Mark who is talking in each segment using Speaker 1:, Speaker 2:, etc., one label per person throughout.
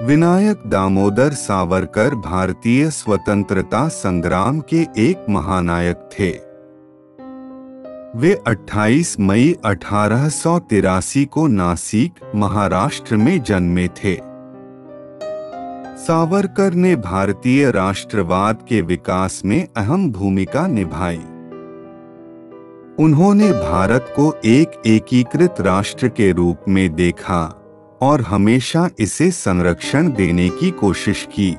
Speaker 1: विनायक दामोदर सावरकर भारतीय स्वतंत्रता संग्राम के एक महानायक थे। वे 28 मई 1883 को नासिक, महाराष्ट्र में जन्मे थे। सावरकर ने भारतीय राष्ट्रवाद के विकास में अहम भूमिका निभाई। उन्होंने भारत को एक एकीकृत राष्ट्र के रूप में देखा और हमेशा इसे संरक्षण देने की कोशिश की।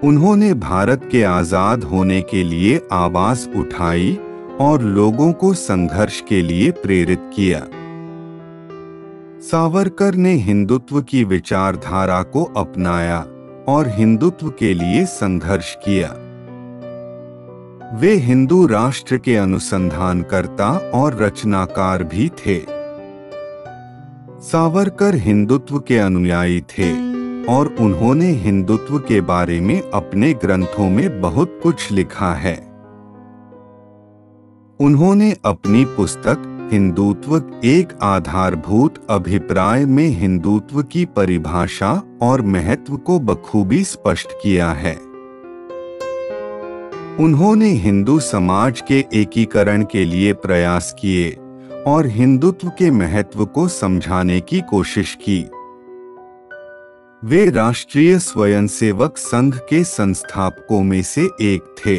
Speaker 1: उन्होंने भारत के आजाद होने के लिए आवाज उठाई और लोगों को संघर्ष के लिए प्रेरित किया। सावरकर ने हिंदुत्व की विचारधारा को अपनाया और हिंदुत्व के लिए संघर्ष किया। वे हिंदू राष्ट्र के अनुसंधानकर्ता और रचनाकार भी थे। सावरकर हिंदुत्व के अनुयायी थे और उन्होंने हिंदुत्व के बारे में अपने ग्रंथों में बहुत कुछ लिखा है। उन्होंने अपनी पुस्तक हिंदुत्व एक आधारभूत अभिप्राय में हिंदुत्व की परिभाषा और महत्व को बखूबी स्पष्ट किया है। उन्होंने हिंदू समाज के एकीकरण के लिए प्रयास किए और हिंदुत्व के महत्व को समझाने की कोशिश की। वे राष्ट्रीय स्वयंसेवक संघ के संस्थापकों में से एक थे।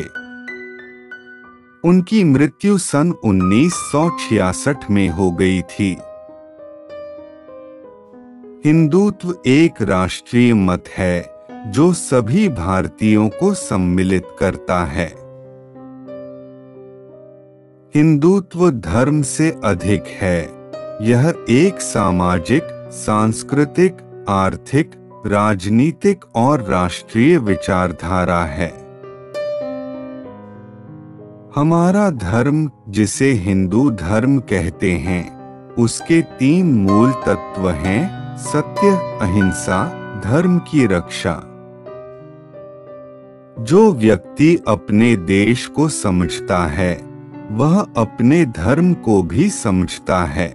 Speaker 1: उनकी मृत्यु सन 1966 में हो गई थी। हिंदुत्व एक राष्ट्रीय मत है जो सभी भारतीयों को सम्मिलित करता है। हिंदुत्व धर्म से अधिक है। यह एक सामाजिक, सांस्कृतिक, आर्थिक, राजनीतिक और राष्ट्रीय विचारधारा है। हमारा धर्म, जिसे हिंदू धर्म कहते हैं, उसके 3 मूल तत्व हैं: सत्य, अहिंसा, धर्म की रक्षा। जो व्यक्ति अपने देश को समझता है, वह अपने धर्म को भी समझता है।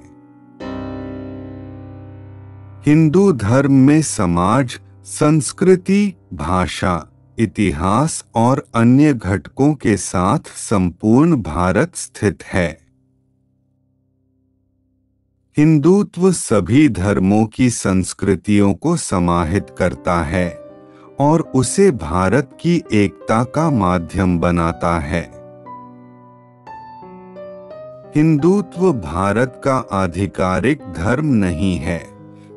Speaker 1: हिंदू धर्म में समाज, संस्कृति, भाषा, इतिहास और अन्य घटकों के साथ संपूर्ण भारत स्थित है। हिंदुत्व सभी धर्मों की संस्कृतियों को समाहित करता है और उसे भारत की एकता का माध्यम बनाता है। हिंदुत्व भारत का आधिकारिक धर्म नहीं है,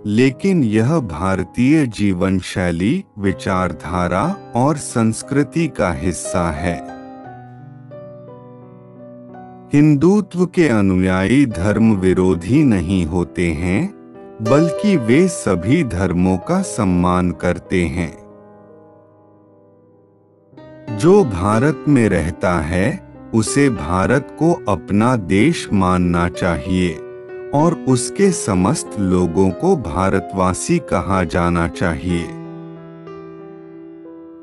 Speaker 1: लेकिन यह भारतीय जीवन शैली, विचारधारा और संस्कृति का हिस्सा है। हिंदुत्व के अनुयायी धर्म विरोधी नहीं होते हैं, बल्कि वे सभी धर्मों का सम्मान करते हैं। जो भारत में रहता है, उसे भारत को अपना देश मानना चाहिए और उसके समस्त लोगों को भारतवासी कहा जाना चाहिए।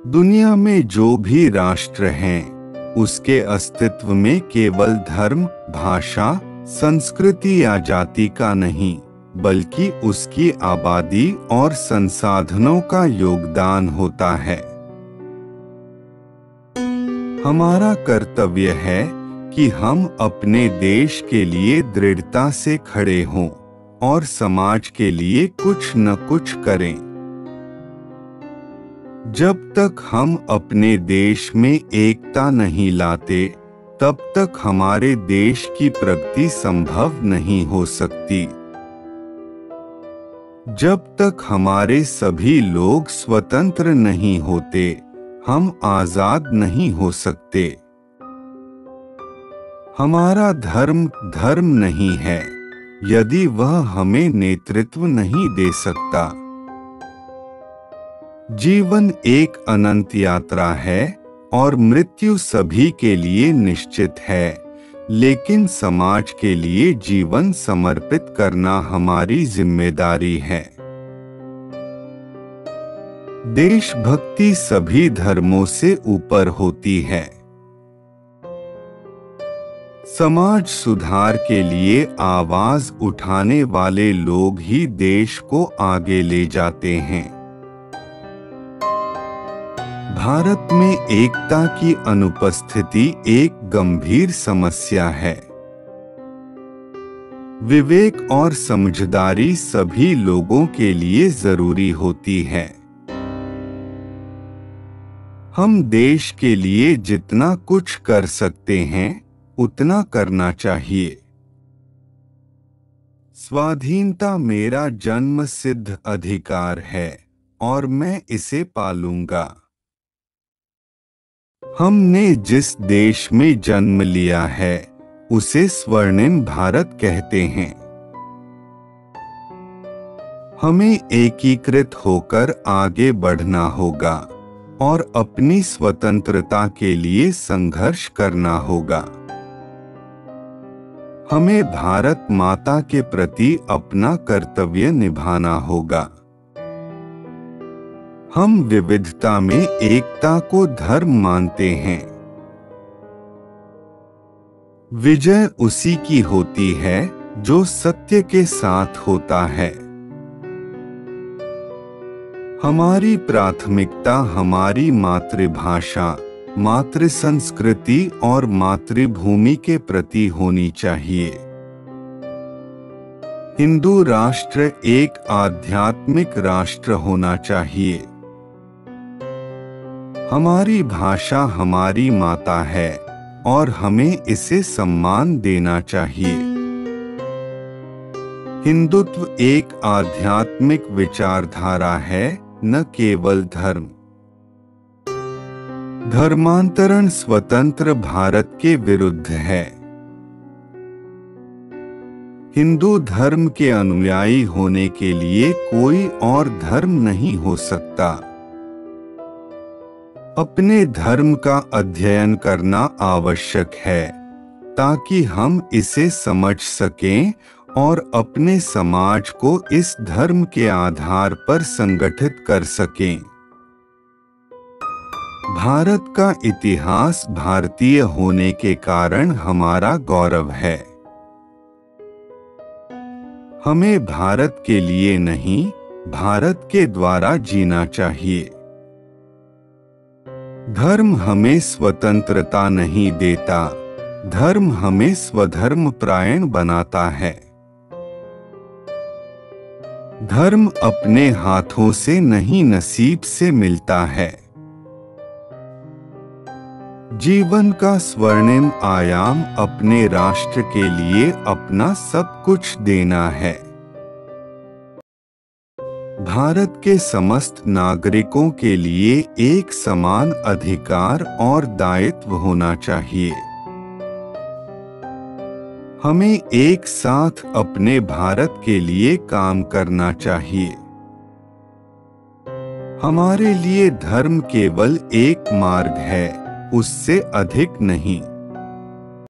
Speaker 1: दुनिया में जो भी राष्ट्र हैं, उसके अस्तित्व में केवल धर्म, भाषा, संस्कृति या जाति का नहीं, बल्कि उसकी आबादी और संसाधनों का योगदान होता है। हमारा कर्तव्य है कि हम अपने देश के लिए दृढ़ता से खड़े हों और समाज के लिए कुछ न कुछ करें। जब तक हम अपने देश में एकता नहीं लाते, तब तक हमारे देश की प्रगति संभव नहीं हो सकती। जब तक हमारे सभी लोग स्वतंत्र नहीं होते, हम आजाद नहीं हो सकते। हमारा धर्म धर्म नहीं है यदि वह हमें नेतृत्व नहीं दे सकता। जीवन एक अनंत यात्रा है और मृत्यु सभी के लिए निश्चित है, लेकिन समाज के लिए जीवन समर्पित करना हमारी जिम्मेदारी है। देशभक्ति सभी धर्मों से ऊपर होती है। समाज सुधार के लिए आवाज उठाने वाले लोग ही देश को आगे ले जाते हैं। भारत में एकता की अनुपस्थिति एक गंभीर समस्या है। विवेक और समझदारी सभी लोगों के लिए जरूरी होती है। हम देश के लिए जितना कुछ कर सकते हैं उतना करना चाहिए। स्वाधीनता मेरा जन्मसिद्ध अधिकार है और मैं इसे पालूंगा। हमने जिस देश में जन्म लिया है उसे स्वर्णिम भारत कहते हैं। हमें एकीकृत होकर आगे बढ़ना होगा और अपनी स्वतंत्रता के लिए संघर्ष करना होगा। हमें भारत माता के प्रति अपना कर्तव्य निभाना होगा। हम विविधता में एकता को धर्म मानते हैं। विजय उसी की होती है जो सत्य के साथ होता है। हमारी प्राथमिकता हमारी मातृभाषा, मातृ संस्कृति और मातृभूमि के प्रति होनी चाहिए। हिंदू राष्ट्र एक आध्यात्मिक राष्ट्र होना चाहिए। हमारी भाषा हमारी माता है और हमें इसे सम्मान देना चाहिए। हिंदुत्व एक आध्यात्मिक विचारधारा है, न केवल धर्म। धर्मांतरण स्वतंत्र भारत के विरुद्ध है। हिंदू धर्म के अनुयायी होने के लिए कोई और धर्म नहीं हो सकता। अपने धर्म का अध्ययन करना आवश्यक है ताकि हम इसे समझ सकें और अपने समाज को इस धर्म के आधार पर संगठित कर सकें। भारत का इतिहास भारतीय होने के कारण हमारा गौरव है। हमें भारत के लिए नहीं, भारत के द्वारा जीना चाहिए। धर्म हमें स्वतंत्रता नहीं देता, धर्म हमें स्वधर्म परायण बनाता है। धर्म अपने हाथों से नहीं नसीब से मिलता है। जीवन का स्वर्णिम आयाम अपने राष्ट्र के लिए अपना सब कुछ देना है। भारत के समस्त नागरिकों के लिए एक समान अधिकार और दायित्व होना चाहिए। हमें एक साथ अपने भारत के लिए काम करना चाहिए। हमारे लिए धर्म केवल एक मार्ग है, उससे अधिक नहीं।